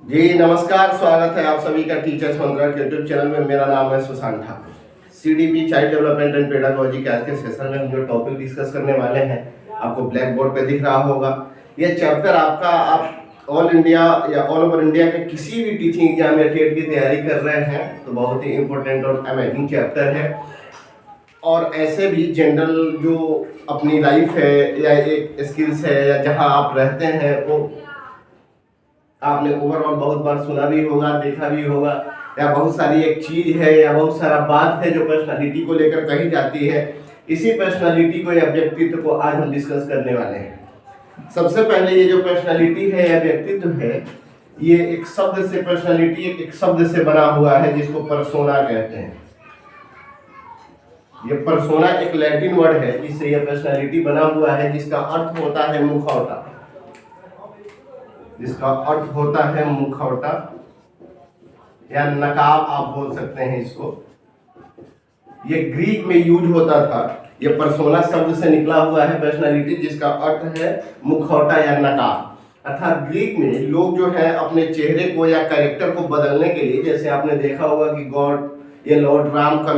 जी नमस्कार, स्वागत है आप सभी का टीचर्स मंत्रा के यूट्यूब चैनल में। मेरा नाम है Sushant Thakur. CDP child development and pedagogy के आज के सेशन में हम जो टॉपिक डिस्कस करने वाले हैं आपको ब्लैक बोर्ड पे दिख रहा होगा। ये चैप्टर आपका आप ऑल इंडिया या ऑल ओवर इंडिया के किसी भी टीचिंग एग्जाम या टेट की तैयारी कर रहे हैं तो बहुत ही इंपॉर्टेंट और अमेजिंग चैप्टर है। और ऐसे भी जनरल जो अपनी लाइफ है या एक स्किल्स है या जहाँ आप रहते हैं वो आपने ओवरऑल बहुत बार सुना भी होगा, देखा भी होगा, या बहुत सारी एक चीज है या बहुत सारा बात है जो पर्सनालिटी को लेकर कही जाती है। इसी पर्सनालिटी को या व्यक्तित्व को आज हम डिस्कस करने वाले हैं। सबसे पहले ये जो पर्सनालिटी है या व्यक्तित्व है, ये एक शब्द से पर्सनालिटी एक शब्द से बना हुआ है जिसको पर्सोना कहते हैं। ये पर्सोना एक लैटिन वर्ड है जिससे यह पर्सनालिटी बना हुआ है, जिसका अर्थ होता है मुखौटा। जिसका अर्थ होता है मुखौटा या नकाब आप बोल सकते हैं इसको। ये ग्रीक में यूज होता था। ये पर्सोना शब्द से निकला हुआ है पर्सनालिटी, जिसका अर्थ है मुखौटा या नकाब। अर्थात ग्रीक में लोग जो है अपने चेहरे को या कैरेक्टर को बदलने के लिए, जैसे आपने देखा होगा कि गॉड ये लॉर्ड राम का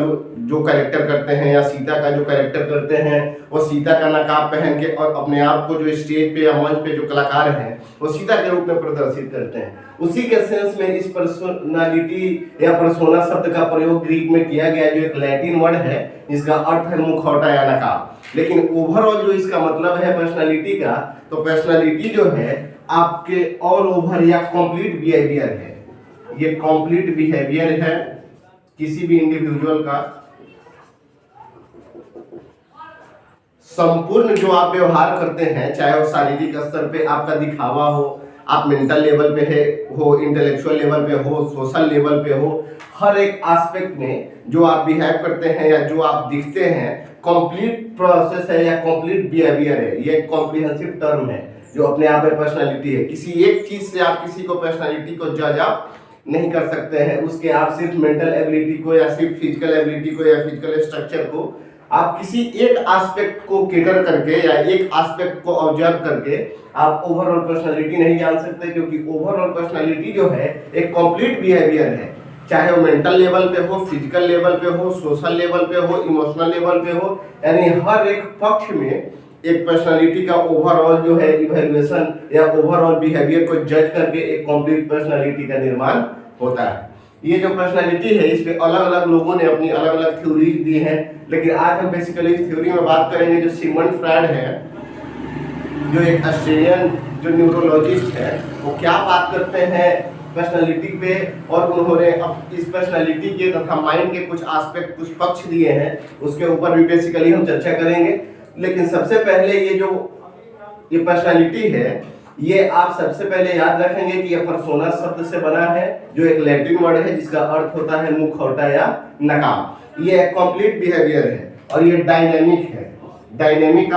जो कैरेक्टर करते हैं या सीता का जो कैरेक्टर करते हैं, वो सीता का नकाब पहन के और अपने आप को जो स्टेज पे या मंच पे जो कलाकार हैं वो सीता के रूप में प्रदर्शित करते हैं। उसी के सेंस में इस पर्सनालिटी या पर्सोना शब्द का प्रयोग ग्रीक में किया गया, जो एक लैटिन वर्ड है जिसका अर्थ है मुखौटा या नकाब। लेकिन ओवरऑल जो इसका मतलब है पर्सनालिटी का, तो पर्सनालिटी जो है आपके ऑल ओवर या कंप्लीट बिहेवियर है। ये कंप्लीट बिहेवियर है किसी भी इंडिविजुअल का। संपूर्ण जो आप व्यवहार करते हैं, चाहे वो शारीरिक स्तर पे आपका दिखावा हो, आप मेंटल लेवल पे हो, इंटेलेक्चुअल लेवल पे हो, सोशल लेवल पे हो, हर एक एस्पेक्ट में जो आप बिहेव करते हैं या जो आप दिखते हैं, कंप्लीट प्रोसेस है या कंप्लीट बिहेवियर है। ये एक कॉम्प्रिहेंसिव टर्म है जो अपने आप में पर्सनालिटी है। किसी एक चीज से आप किसी को पर्सनालिटी को जज आप नहीं कर सकते हैं। उसके आप सिर्फ मेंटल एबिलिटी को या सिर्फ फिजिकल एबिलिटी को या फिजिकल स्ट्रक्चर को, आप किसी एक एस्पेक्ट को केटर करके या एक एस्पेक्ट को ऑब्जर्व करके आप ओवरऑल पर्सनालिटी नहीं जान सकते, क्योंकि ओवरऑल पर्सनालिटी जो है एक कंप्लीट बिहेवियर है। चाहे वो मेंटल लेवल पे हो, फिजिकल लेवल पे हो, सोशल लेवल पे हो, इमोशनल लेवल पे हो, यानी हर एक पक्ष में एक पर्सनालिटी का ओवरऑल जो है इवैल्यूएशन या ओवरऑल बिहेवियर को जज करके एक कंप्लीट पर्सनालिटी का निर्माण होता है। ये जो पर्सनालिटी है, इस पे अलग अलग लोगों ने अपनी अलग अलग थ्योरीज दी हैं, लेकिन आज हम बेसिकली इस थ्योरी में बात करेंगे जो सिगमंड फ्रायड है, जो एक ऑस्ट्रेलियन जो न्यूरोलॉजिस्ट है। वो क्या बात करते हैं पर्सनालिटी पे, और उन्होंने अब इस पर्सनालिटी के तथा माइंड के कुछ एस्पेक्ट, कुछ पक्ष दिए हैं, उसके ऊपर भी बेसिकली हम चर्चा करेंगे। लेकिन सबसे पहले ये पर्सनालिटी है, ये आप सबसे पहले याद रखेंगे कि यह पर्सोना शब्द से बना है, जो एक लैटिन वर्ड है जिसका अर्थ होता है मुखौटा या नकाब। ये एक कंप्लीट बिहेवियर है और ये डायनेमिक है। डायनेमिक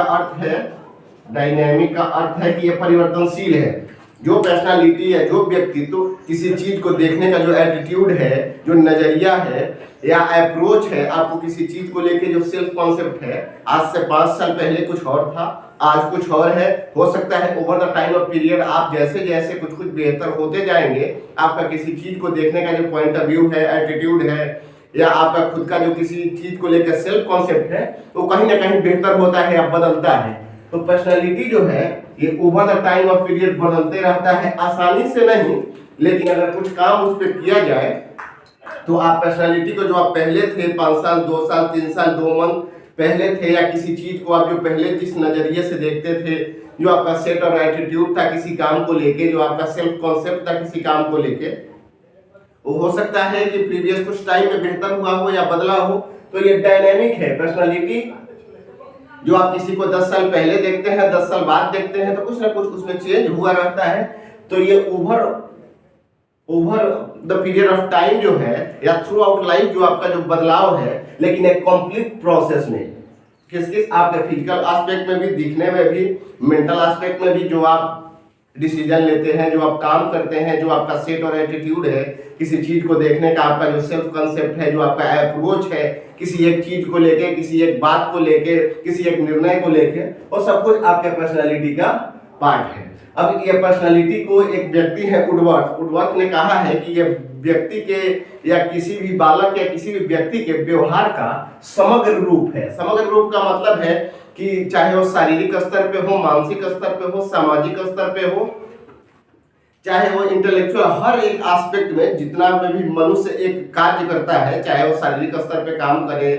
का अर्थ है कि ये परिवर्तनशील है। जो पर्सनालिटी है, जो व्यक्तित्व किसी चीज को देखने का जो एटीट्यूड है, जो नजरिया है या अप्रोच है, आपको किसी चीज को लेके जो सेल्फ कॉन्सेप्ट है, आज से 5 साल पहले कुछ और था, आज कुछ और है। हो सकता है over the time of period आप जैसे जैसे कुछ कुछ बेहतर होते जाएंगे, आपका किसी चीज को देखने का जो पॉइंट ऑफ व्यू है, एटीट्यूड है, या आपका खुद का जो किसी चीज को लेकर सेल्फ कॉन्सेप्ट है, वो कहीं ना कहीं बेहतर होता है या बदलता है। तो पर्सनालिटी जो है ये over the time of period बदलते रहता है, आसानी से नहीं, लेकिन अगर कुछ काम उस पर किया जाए तो आप पर्सनालिटी को जो आप पहले थे 5 साल, 2 साल, 3 साल, 2 मंथ पहले थे, या किसी चीज को आप जो पहले जिस नजरिए से देखते थे, जो आपका सेट और एटीट्यूड था किसी काम को लेके, जो आपका सेल्फ कॉन्सेप्ट था किसी काम को लेके, वो हो सकता है कि प्रीवियस कुछ टाइम में बेहतर हुआ हो या बदला हो। तो ये डायनेमिक है पर्सनालिटी। जो आप किसी को 10 साल पहले देखते हैं, 10 साल बाद देखते हैं, तो कुछ ना कुछ उसमें चेंज हुआ रहता है। तो ये over the period of time जो है या थ्रू आउट लाइफ जो आपका जो बदलाव है, लेकिन एक कंप्लीट प्रोसेस में किस आपके फिजिकल एस्पेक्ट में भी, दिखने में भी, मेंटल एस्पेक्ट में भी, जो आप डिसीजन लेते हैं, जो आप काम करते हैं, जो आपका सेट और एटीट्यूड है, किसी चीज को देखने का आपका जो सेल्फ कंसेप्ट है, जो आपका अप्रोच है किसी एक चीज को लेके, किसी एक बात को लेके, किसी एक निर्णय को लेके, और सब कुछ आपके पर्सनालिटी का पार्ट है। अब ये पर्सनालिटी को एक व्यक्ति है वुडवर्थ ने कहा है कि ये व्यक्ति के या किसी भी बालक या किसी भी व्यक्ति के व्यवहार का समग्र रूप है। समग्र रूप का मतलब है कि चाहे वो शारीरिक स्तर पे हो, मानसिक स्तर पे हो, सामाजिक स्तर पे हो, चाहे वो इंटेलेक्चुअल, हर एक एस्पेक्ट में जितना में भी मनुष्य एक कार्य करता है, चाहे वो शारीरिक स्तर पे काम करे,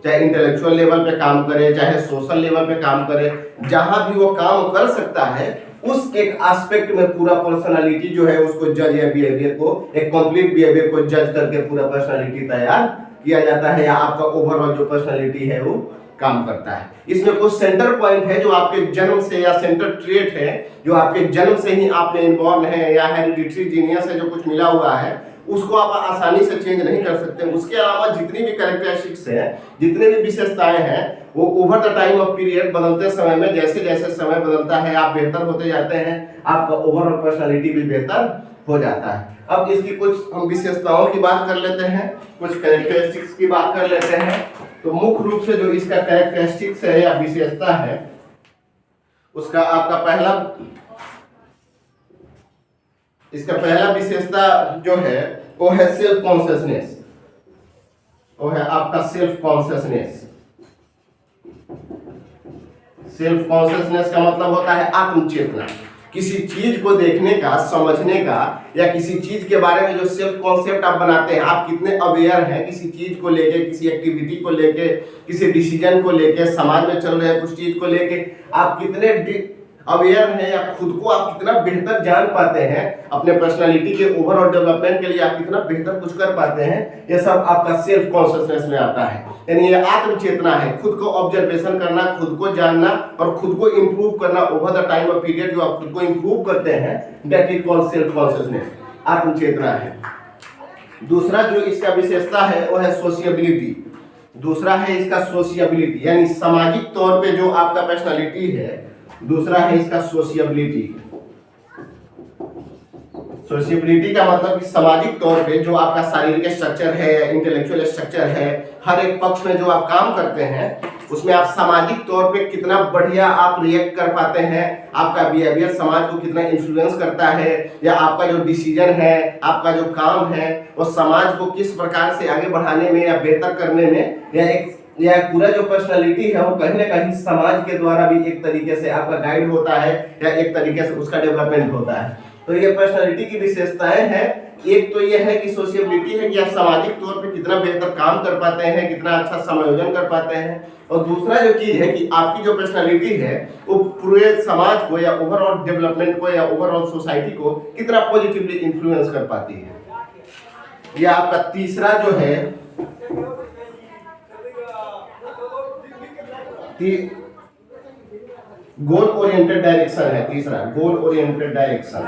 चाहे इंटेलेक्चुअल लेवल पे काम करे, चाहे सोशल लेवल पे काम करे, जहां भी वो काम कर सकता है उस एक एस्पेक्ट में पूरा पर्सनालिटी जो है उसको जज या बिहेवियर को, एक कंप्लीट बिहेवियर को जज करके पूरा पर्सनालिटी तैयार किया जाता है या आपका ओवरऑल जो पर्सनालिटी है वो काम करता है। इसमें कुछ सेंटर पॉइंट है जो आपके जन्म से या सेंटर ट्रेट है जो आपके जन्म से ही आपने इनबॉर्न है या हेरिडिटरी जीनियस है जो कुछ मिला हुआ है, उसको आप आसानी से चेंज नहीं कर सकते। उसके अलावा जितनी भी कैरेक्टरिस्टिक्स है, जितने भी विशेषताएं हैं, वो over the time of period, बदलते समय में जैसे जैसे समय बदलता है आप बेहतर होते जाते हैं, आपका ओवरऑल पर्सनालिटी भी बेहतर हो जाता है। अब इसकी कुछ हम विशेषताओं की बात कर लेते हैं, कुछ कैरेक्टरिस्टिक्स की बात कर लेते हैं। तो मुख्य रूप से जो इसका कैरेक्टरिस्टिक्स है या विशेषता है, उसका आपका पहला विशेषता जो है वो है सेल्फ कॉन्शियसनेस। वो है आपका सेल्फ कॉन्शियसनेस। सेल्फ कॉन्शियसनेस का मतलब होता है आत्मचेतना। किसी चीज को देखने का, समझने का, या किसी चीज के बारे में जो सेल्फ कॉन्सेप्ट आप बनाते हैं, आप कितने अवेयर हैं किसी चीज को लेके, किसी एक्टिविटी को लेके, किसी डिसीजन को लेके, समाज में चल रहे कुछ चीज को लेके आप कितने अवेयर हैं या खुद को आप कितना बेहतर जान पाते हैं, अपने पर्सनालिटी के ओवरऑल डेवलपमेंट के लिए आप कितना बेहतर कुछ कर पाते हैं, ये सब आपका सेल्फ कॉन्शियसनेस में आता है। यानी ये आत्मचेतना है, खुद को ऑब्जर्वेशन करना, खुद को जानना और खुद को इंप्रूव करना over the time of period. जो आप खुद को इंप्रूव करते हैं that is called self consciousness, आत्मचेतना है। दूसरा जो इसका विशेषता है वो है सोशियबिलिटी। दूसरा है इसका सोशियबिलिटी, यानी सामाजिक तौर पे जो आपका पर्सनालिटी है। दूसरा है इसका सोशियबिलिटी। सोशियबिलिटी का मतलब कि सामाजिक तौर पे जो आपका शारीरिक स्ट्रक्चर है, इंटेलेक्चुअल स्ट्रक्चर है, हर एक पक्ष में जो आप काम करते हैं उसमें आप सामाजिक तौर पे कितना बढ़िया आप रिएक्ट कर पाते हैं, आपका बिहेवियर समाज को कितना इन्फ्लुएंस करता है, या आपका जो डिसीजन है, आपका जो काम है वो समाज को किस प्रकार से आगे बढ़ाने में या बेहतर करने में, या पूरा जो पर्सनालिटी है वो कहीं ना कहीं समाज के द्वारा भी एक तरीके से आपका गाइड होता है या एक तरीके से उसका डेवलपमेंट होता है। तो ये पर्सनालिटी की विशेषताएं हैं। एक तो ये है कि सोशियबिलिटी है कि आप सामाजिक तौर पे कितना बेहतर काम कर पाते हैं, कितना अच्छा समायोजन कर पाते हैं, और दूसरा जो चीज है कि आपकी जो पर्सनालिटी है वो पूरे समाज को या ओवरऑल डेवलपमेंट को या ओवरऑल सोसाइटी को कितना पॉजिटिवली इन्फ्लुएंस कर पाती है। ये आपका तीसरा जो है गोल ओरिएंटेड डायरेक्शन है। तीसरा goal oriented direction.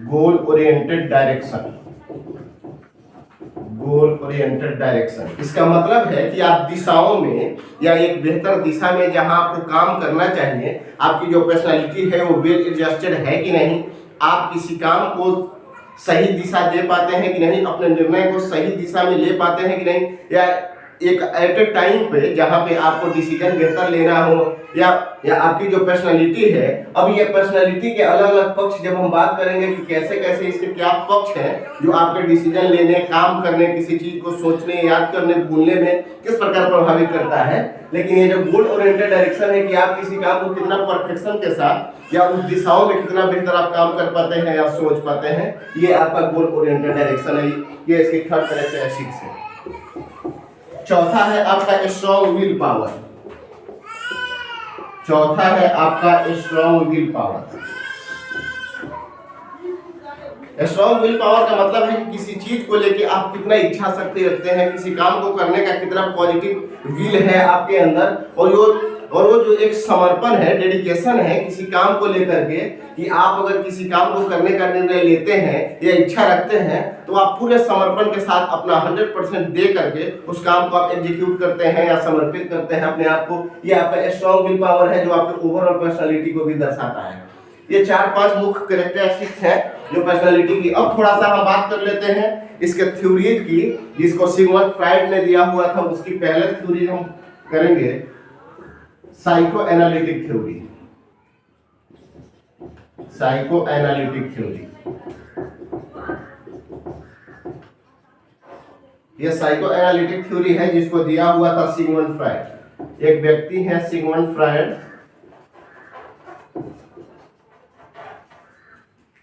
Goal oriented direction. Goal oriented direction इसका मतलब है कि आप दिशाओं में या एक बेहतर दिशा में जहां आपको काम करना चाहिए, आपकी जो पर्सनालिटी है वो वेल एडजस्टेड है कि नहीं, आप किसी काम को सही दिशा दे पाते हैं कि नहीं, अपने निर्णय को सही दिशा में ले पाते हैं कि नहीं, या एक एट ए टाइम पे जहां पे आपको डिसीजन बेहतर लेना हो, या आपकी जो पर्सनालिटी है। अब ये पर्सनालिटी के अलग अलग पक्ष जब हम बात करेंगे कि कैसे कैसे इसके क्या पक्ष हैं जो आपके डिसीजन लेने, काम करने, किसी चीज को सोचने, याद करने, भूलने में किस प्रकार प्रभावित करता है। लेकिन ये जो गोल ओरिएंटेड डायरेक्शन है कि आप किसी काम को कितना परफेक्शन के साथ या उस दिशाओं में कितना बेहतर आप काम कर पाते हैं या सोच पाते हैं, ये आपका गोल ओरिएंटेड डायरेक्शन है। ये इसकी थर्ड कैरेक्टरिस्टिक्स है। चौथा है आपका स्ट्रॉन्ग विल पावर। चौथा है आपका strong will power. Strong will power का मतलब है कि किसी चीज को लेके आप कितना इच्छा शक्ति रखते हैं, किसी काम को करने का कितना पॉजिटिव विल है आपके अंदर, और वो जो एक समर्पण है, डेडिकेशन है किसी काम को लेकर के, कि आप अगर किसी काम को करने का निर्णय लेते हैं या इच्छा रखते हैं तो आप पूरे समर्पण के साथ अपना 100% दे करके उस काम को आप एग्जीक्यूट करते हैं या समर्पित करते हैं अपने आप को। ये आपका स्ट्रॉन्ग विल पावर है जो आपके ओवरऑल पर्सनालिटी को भी दर्शाता है। ये 4-5 मुख्य कैरेक्टरिस्टिक्स हैं जो पर्सनालिटी की। अब थोड़ा सा हम बात कर लेते हैं इसके थ्योरीज की, जिसको सिगमंड फ्राइड ने दिया हुआ था। उसकी पहले थ्योरी हम करेंगे psycho analytic theory. Psycho analytic theory. ये साइको एनालिटिक थ्योरी है जिसको दिया हुआ था सिगमंड फ्रायड। एक व्यक्ति है सिगमंड फ्रायड,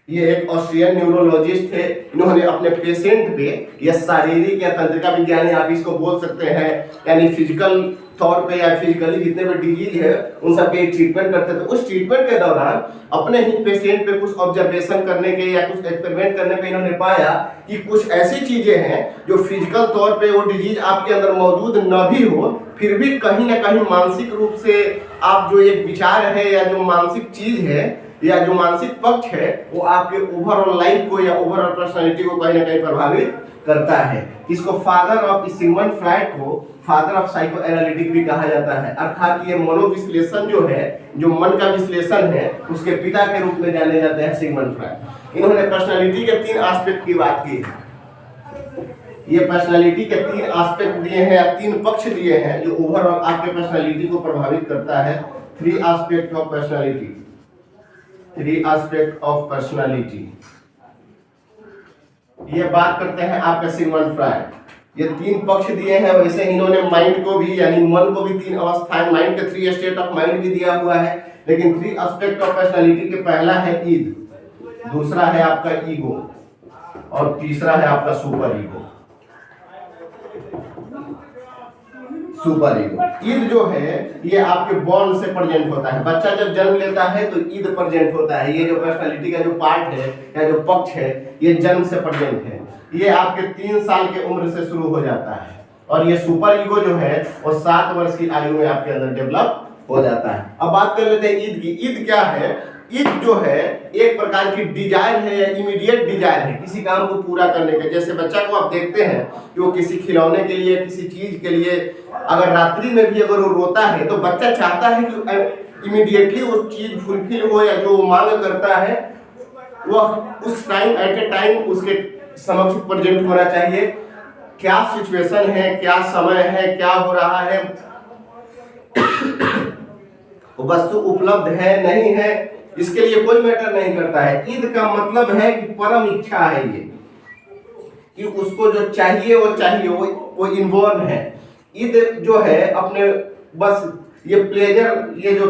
ये एक ऑस्ट्रियन न्यूरोलॉजिस्ट थे। इन्होंने अपने पेशेंट पे या शारीरिक या तंत्रिका विज्ञानी आप इसको बोल सकते हैं, यानी फिजिकल तौर पे या फिजिकली जितने भी डिजीज है उन सब पे ट्रीटमेंट करते थे। उस ट्रीटमेंट के दौरान अपने ही पेशेंट पे कुछ ऑब्जर्वेशन करने के या कुछ एक्सपेरिमेंट करने पे इन्होंने पाया कि कुछ ऐसी चीजें हैं जो फिजिकल तौर पे वो डिजीज आपके अंदर मौजूद न भी हो, फिर भी कहीं ना कहीं मानसिक रूप से आप जो एक विचार है या जो मानसिक चीज है या जो मानसिक पक्ष है वो आपके ओवरऑल लाइफ को या ओवरऑल पर्सनालिटी को कहीं ना कहीं प्रभावित करता है। इसको फादर ऑफ सिगमंड फ्रायड को फादर ऑफ साइको एनालिटिक भी कहा जाता है, अर्थात ये मनोविश्लेषण जो है, जो मन का विश्लेषण है, उसके पिता के रूप में जाने जाते हैं सिगमंड फ्रायड। इन्होंने पर्सनालिटी के 3 एस्पेक्ट की बात की है। ये पर्सनालिटी के 3 एस्पेक्ट दिए हैं या 3 पक्ष दिए हैं जो ओवरऑल आपके पर्सनालिटी को प्रभावित करता है। 3 aspect of personality, 3 aspect of personality. ये बात करते हैं आपका सिगमंड फ्रायड। ये 3 पक्ष दिए हैं। वैसे इन्होंने माइंड को भी यानी मन को भी 3 अवस्थाएं, माइंड के 3 स्टेट ऑफ माइंड भी दिया हुआ है, लेकिन 3 एस्पेक्ट ऑफ पर्सनालिटी के पहला है ईद, दूसरा है आपका ईगो और तीसरा है आपका super ego. Super ego, Eid जो है ये आपके बॉर्न से प्रेजेंट होता है। बच्चा जब जन्म लेता है तो ईद प्रेजेंट होता है। ये जो पर्सनालिटी का जो पार्ट है या जो पक्ष है ये जन्म से प्रेजेंट है। ये आपके 3 साल के उम्र से शुरू हो जाता है और ये सुपर ईगो जो है वो 7 वर्ष की आयु में आपके अंदर डेवलप हो जाता है। अब बात कर लेते हैं ईद की। ईद क्या है? ईद जो है एक प्रकार की डिजायर है या इमीडिएट डिजायर है किसी काम को पूरा करने का। जैसे बच्चा को आप देखते हैं कि वो किसी खिलौने के लिए, किसी चीज के लिए अगर रात्रि में भी अगर वो रोता है तो बच्चा चाहता है कि इमीडिएटली वो चीज फुलफिल हो या जो वो मांग करता है वह उस टाइम एट ए टाइम उसके समक्ष प्रेजेंट होना चाहिए। क्या सिचुएशन है, क्या समय है, क्या हो रहा है, वस्तु उपलब्ध है नहीं है, इसके लिए कोई मैटर नहीं करता है। ईद का मतलब है कि परम इच्छा है ये, कि उसको जो चाहिए वो इनबॉर्न है। ईद जो है अपने बस ये जो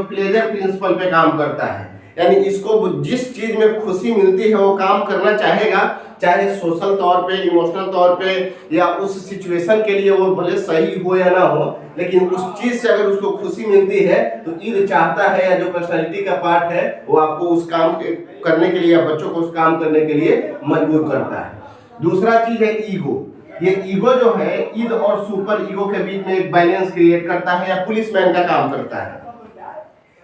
प्लेजर प्रिंसिपल पे काम करता है, यानी इसको जिस चीज में खुशी मिलती है वो काम करना चाहेगा, चाहे सोशल तौर पे, इमोशनल तौर पे या उस सिचुएशन के लिए वो भले सही हो या ना हो, लेकिन उस चीज से अगर उसको खुशी मिलती है तो ईद चाहता है या जो पर्सनालिटी का पार्ट है वो आपको उस काम करने के लिए या बच्चों को उस काम करने के लिए मजबूर करता है। दूसरा चीज है ईगो। ये ईगो जो है ईद और सुपर ईगो के बीच में एक बैलेंस क्रिएट करता है या पुलिसमैन का काम करता है।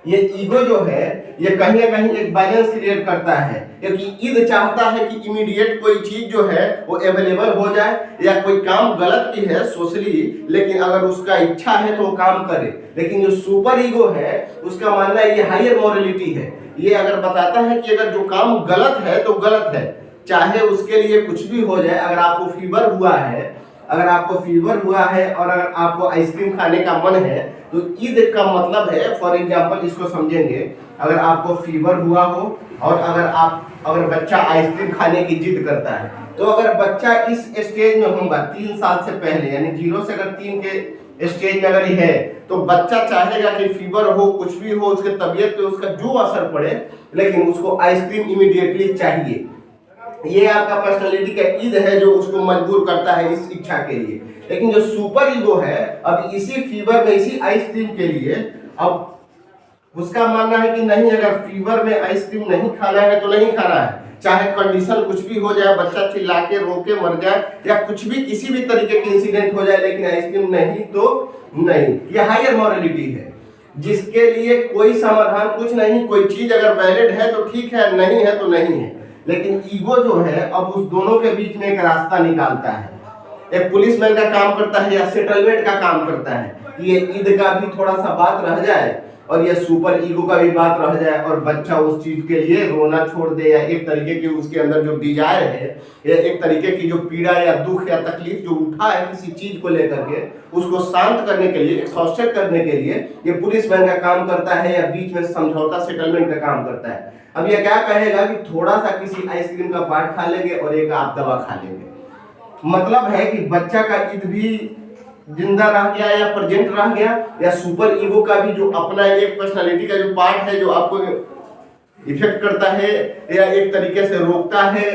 ये ईगो जो है ये कहीं ना कहीं एक बैलेंस क्रिएट करता है, क्योंकि ईद चाहता है कि इमीडिएट कोई चीज जो है वो अवेलेबल हो जाए, या कोई काम गलत भी है सोशली लेकिन अगर उसका इच्छा है तो वो काम करे। लेकिन जो सुपर ईगो है उसका मानना है ये हायर मोरलिटी है। ये अगर बताता है कि अगर जो काम गलत है तो गलत है, चाहे उसके लिए कुछ भी हो जाए। अगर आपको फीवर हुआ है और अगर आपको आइसक्रीम खाने का मन है तो ईद का मतलब है, फॉर एग्जांपल इसको समझेंगे, अगर आपको फीवर हुआ हो और अगर बच्चा आइसक्रीम खाने की जिद करता है तो अगर बच्चा इस स्टेज में होगा 3 साल से पहले, यानी 0 से अगर 3 के स्टेज में अगर ये है तो बच्चा चाहेगा कि फीवर हो, कुछ भी हो, उसके तबीयत पे उसका जो असर पड़े, लेकिन उसको आइसक्रीम इमीडिएटली चाहिए। ये आपका पर्सनालिटी का ईद है जो उसको मजबूर करता है इस इच्छा के लिए। लेकिन जो सुपर ईगो है अब इसी फीवर में, इसी आइसक्रीम के लिए, अब उसका मानना है कि नहीं, अगर फीवर में आइसक्रीम नहीं खाना है तो नहीं खाना है, चाहे कंडीशन कुछ भी हो जाए, बच्चा चिल्ला के रो के मर जाए या कुछ भी किसी भी तरीके के इंसिडेंट हो जाए, लेकिन आइसक्रीम नहीं तो नहीं। ये हायर मॉरलिटी है जिसके लिए कोई समाधान कुछ नहीं। कोई चीज अगर वैलिड है तो ठीक है, नहीं है तो नहीं है। लेकिन ईगो जो है अब उस दोनों के बीच में एक रास्ता निकालता है। एक पुलिसमैन का काम करता है या सेटलमेंट का काम करता है कि ये ईद का भी थोड़ा सा बात रह जाए और ये सुपर ईगो का भी बात रह जाए और बच्चा उस चीज के लिए रोना छोड़ दे, या एक तरीके की उसके अंदर जो डिजायर है या एक तरीके की जो पीड़ा या दुख या तकलीफ जो उठा है किसी चीज को लेकर के, उसको शांत करने के लिए, एक्सॉस्टेड करने के लिए ये पुलिस मैन का काम करता है या बीच में समझौता सेटलमेंट का काम करता है। अब ये क्या कहेगा कि थोड़ा सा किसी आइसक्रीम का पार्ट खा लेंगे और एक आप दवा खा लेंगे। मतलब है कि बच्चा का ईद भी जिंदा रह गया या प्रेजेंट रह गया, या सुपर ईगो का भी जो अपना एक पर्सनालिटी का जो पार्ट है जो आपको इफेक्ट करता है या एक तरीके से रोकता है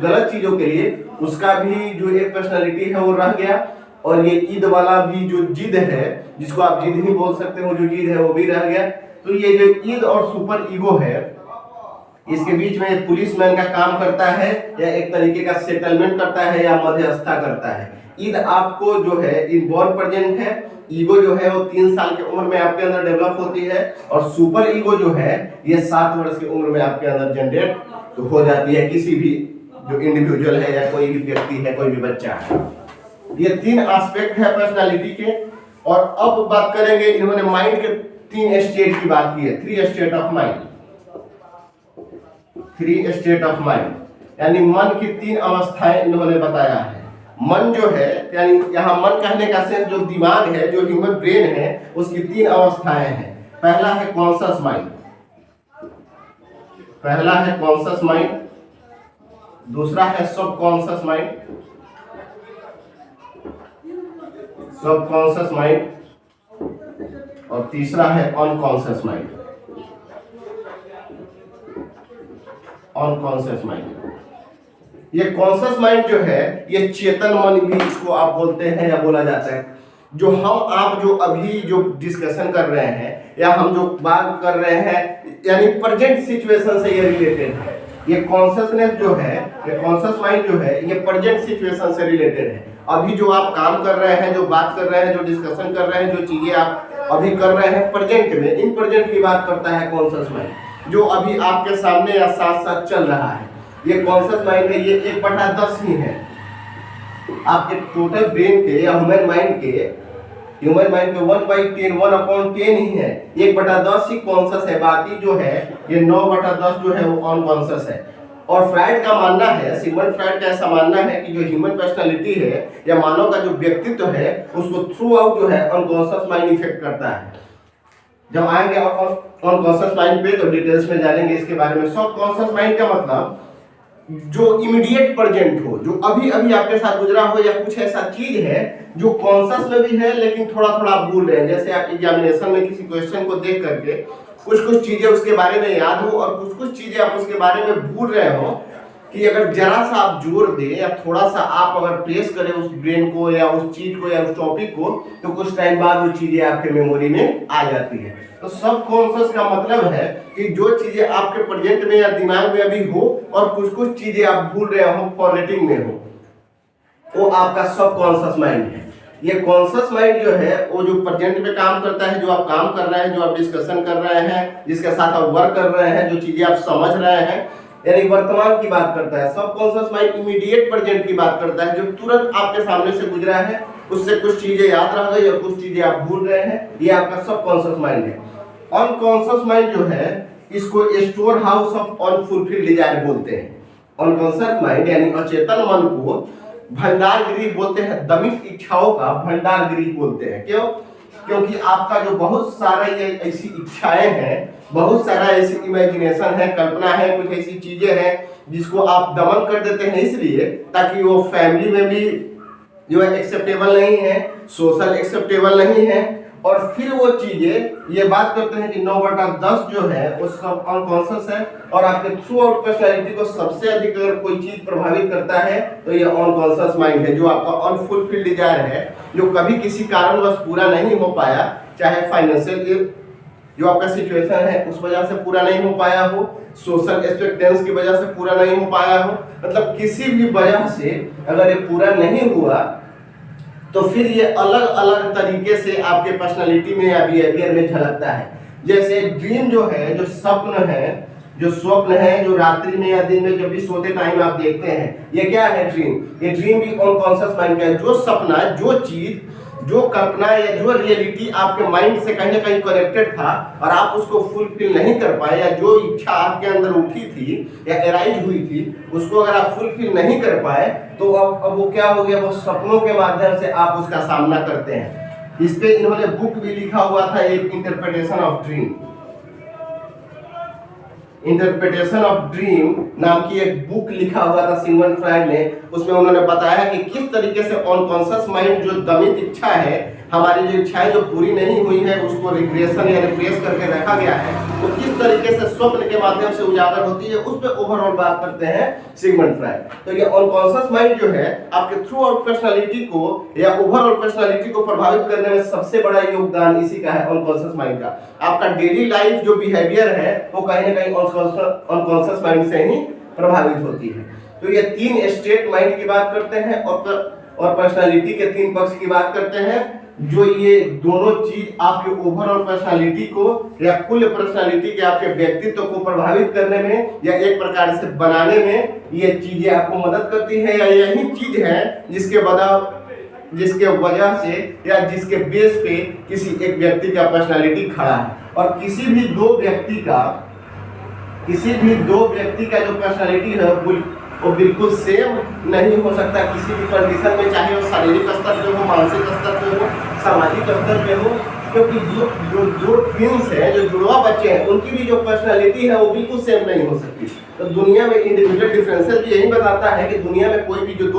गलत चीजों के लिए, उसका भी जो एक पर्सनालिटी है वो रह गया। और ये ईद वाला भी जो जिद है, जिसको आप जिद ही बोल सकते हो, जो जिद है वो भी रह गया। तो ये जो ईद और सुपर ईगो है, इसके बीच में पुलिसमैन का काम करता है या एक तरीके का सेटलमेंट करता है या मध्यस्थता करता है। ईद आपको जो है इनबॉर्न प्रेजेंट है, ईगो जो है वो 3 साल की उम्र में आपके अंदर डेवलप होती है, और सुपर ईगो जो है ये 7 वर्ष की उम्र में आपके अंदर जनरेट हो जाती है, किसी भी जो इंडिविजुअल है या कोई भी व्यक्ति है, कोई भी बच्चा है। ये 3 एस्पेक्ट है पर्सनालिटी के। और अब बात करेंगे, इन्होंने माइंड के 3 स्टेट की बात की है, 3 state of mind, 3 state of mind, यानी मन की 3 अवस्थाएं इन्होंने बताया है। मन जो है, यानी यहाँ मन कहने का सेंस जो दिमाग है, जो ह्यूमन ब्रेन है, उसकी 3 अवस्थाएं हैं। पहला है कॉन्शियस माइंड, पहला है कॉन्शियस माइंड, दूसरा है सबकॉन्शियस माइंड, सबकॉन्शियस माइंड, और तीसरा है अनकॉन्शियस माइंड, अनकॉन्शियस माइंड। ये कॉन्शियस माइंड जो है ये चेतन मन भी इसको आप बोलते हैं या बोला जाता है। जो हम आप जो अभी जो डिस्कशन कर रहे हैं या हम जो बात कर रहे हैं, यानी प्रेजेंट सिचुएशन से ये रिलेटेड है। ये कॉन्शियसनेस जो है, ये कॉन्शियस माइंड जो है, ये प्रेजेंट सिचुएशन से रिलेटेड है। अभी जो आप काम कर रहे हैं, जो बात कर रहे हैं, जो डिस्कशन कर रहे हैं, जो चीजें आप अभी कर रहे हैं प्रेजेंट में, इन प्रेजेंट की बात करता है कॉन्शियस माइंड, जो अभी आपके सामने या साथ साथ चल रहा है। ये कॉन्शियस माइंड है, ये 1/10 ही है आपके टोटल ब्रेन के या ह्यूमन माइंड के 1/10, 1/10 ही है। 1/10 ही कॉन्शियस है, बाकी जो है ये 9/10 जो है वो अनकॉन्शियस है। और फ्राइड का मानना है, सिगमंड फ्राइड का ऐसा मानना है कि जो ह्यूमन पर्सनालिटी है या मानव का जो व्यक्तित्व है, उसको थ्रू आउट जो है अनकॉन्शियस माइंड इफेक्ट करता है। जब आएंगे अनकॉन्शियस माइंड पे तो डिटेल्स में जानेंगे इसके बारे में। सबकॉन्शियस माइंड का मतलब जो इमीडिएट प्रेजेंट हो, जो अभी अभी आपके साथ गुजरा हो, या कुछ ऐसा चीज है जो कॉन्शियस में भी है लेकिन थोड़ा थोड़ा भूल रहे हैं। जैसे आप एग्जामिनेशन में किसी क्वेश्चन को देख करके कुछ चीजें उसके बारे में याद हो और कुछ चीजें आप उसके बारे में भूल रहे हो, कि अगर जरा सा आप जोर दें या थोड़ा सा आप अगर प्रेस करें उस ब्रेन को या उस चीज को या उस टॉपिक को, तो कुछ टाइम बाद वो चीजें आपके मेमोरी में आ जाती है। तो सबकॉन्शियस का मतलब है कि जो चीजें आपके प्रेजेंट में या दिमाग में अभी हो और कुछ चीजें आप भूल रहे हो, फॉरगेटिंग में हो, वो आपका सबकॉन्शियस माइंड है। ये कॉन्शियस माइंड जो है वो जो प्रेजेंट में काम करता है, जो आप काम कर रहे हैं, जो आप डिस्कशन कर रहे हैं, जिसके साथ आप वर्क कर रहे हैं, जो चीजें आप समझ रहे हैं, यानी वर्तमान की बात करता है। सबकॉन्शियस माइंड इमीडिएट प्रेजेंट की बात करता है, जो तुरंत आपके सामने से गुजरा है, उससे कुछ चीजें याद रह गई और कुछ चीजें आप भूल रहे हैं, ये आपका सबकॉन्शियस माइंड है। अनकॉन्शियस माइंड जो है इसको store house of unfulfilled Dzire बोलते हैं। अनकॉन्शियस माइंड यानी अचेतन मन को भंडार गृह बोलते हैं, दमित इच्छाओं का भंडार गृह बोलते हैं। क्यों? क्योंकि आपका जो बहुत सारा ये ऐसी इच्छाएं हैं, बहुत सारा ऐसी इमेजिनेशन है, कल्पना है, कुछ ऐसी चीजें हैं जिसको आप दमन कर देते हैं, इसलिए ताकि वो फैमिली में भी जो है एक्सेप्टेबल नहीं है, सोशल एक्सेप्टेबल नहीं है, और फिर वो चीजें ये बात करते हैं कि 9/10 जो है वो सब अनकॉन्शियस है, और आपके थ्रू आउट पर्सनैलिटी को सबसे अधिक अगर कोई चीज प्रभावित करता है तो ये अनकॉन्शियस माइंड है, जो आपका अनफुलफिल्ड डिजायर है, जो कभी किसी कारणवश पूरा नहीं हो पाया, चाहे फाइनेंशियल जो आपका सिचुएशन है उस वजह से पूरा नहीं हो पाया हो, सोशल एक्सपेक्टेंस की वजह से पूरा नहीं हो पाया हो, मतलब किसी भी वजह से अगर ये पूरा नहीं हुआ तो फिर ये अलग अलग तरीके से आपके पर्सनालिटी में या बिहेवियर में झलकता है। जैसे ड्रीम जो है, जो स्वप्न है, जो रात्रि में या दिन में जब भी सोते टाइम आप देखते हैं, ये क्या है? ड्रीम। ये ड्रीम भी अनकॉन्शियस माइंड का है। जो सपना, जो चीज जो कल्पना या जो रियलिटी आपके माइंड से कहीं ना कहीं कनेक्टेड था और आप उसको फुलफिल नहीं कर पाए, या जो इच्छा आपके अंदर उठी थी या एराइज हुई थी उसको अगर आप फुलफिल नहीं कर पाए, तो अब वो क्या हो गया, वो सपनों के माध्यम से आप उसका सामना करते हैं। इस पे इन्होंने बुक भी लिखा हुआ था, एक interpretation of dream, interpretation of dream नाम की एक बुक लिखा हुआ था सिगमंड फ्रायड ने। उसमें उन्होंने बताया कि किस तरीके से अनकॉन्शियस माइंड, जो दमित इच्छा है, हमारी जो इच्छाएं जो पूरी नहीं हुई है उसको रिग्रेशन या रिप्रेस करके रखा गया है, तो किस तरीके से स्वप्न के माध्यम से उजागर होती है, उस पर ओवरऑल बात करते हैं सिगमंड फ्रायड। तो ये अनकॉन्शियस माइंड जो है आपके थ्रू आउट पर्सनालिटी को या ओवरऑल पर्सनालिटी को प्रभावित करने में सबसे बड़ा योगदान इसी का है, अनकॉन्शियस माइंड का। आपका डेली लाइफ जो बिहेवियर है वो कहीं ना कहीं अनकॉन्शियस माइंड से ही प्रभावित होती है। तो ये 3 स्टेट माइंड की बात करते हैं और पर्सनालिटी के 3 पक्ष की बात करते हैं, जो ये दोनों चीज आपके ओवरऑल पर्सनालिटी को या कुल पर्सनालिटी के आपके व्यक्तित्व को प्रभावित करने में या एक प्रकार से बनाने में ये चीजें आपको मदद करती है, या यही चीज है जिसके वजह से या जिसके बेस पे किसी एक व्यक्ति का पर्सनालिटी खड़ा है। और किसी भी दो व्यक्ति का जो पर्सनालिटी है वो बिल्कुल सेम नहीं हो सकता किसी भी कंडीशन में, चाहे वो शारीरिक स्तर पे हो, मानसिक स्तर पे हो, सामाजिक स्तर पे हो, क्योंकि जो ट्विंस हैं, जो जुड़वा बच्चे हैं, उनकी भी जो पर्सनालिटी है वो बिल्कुल सेम नहीं हो सकती। तो दुनिया में इंडिविजुअल डिफरेंसेस भी यही बताता है कि दुनिया में कोई भी जो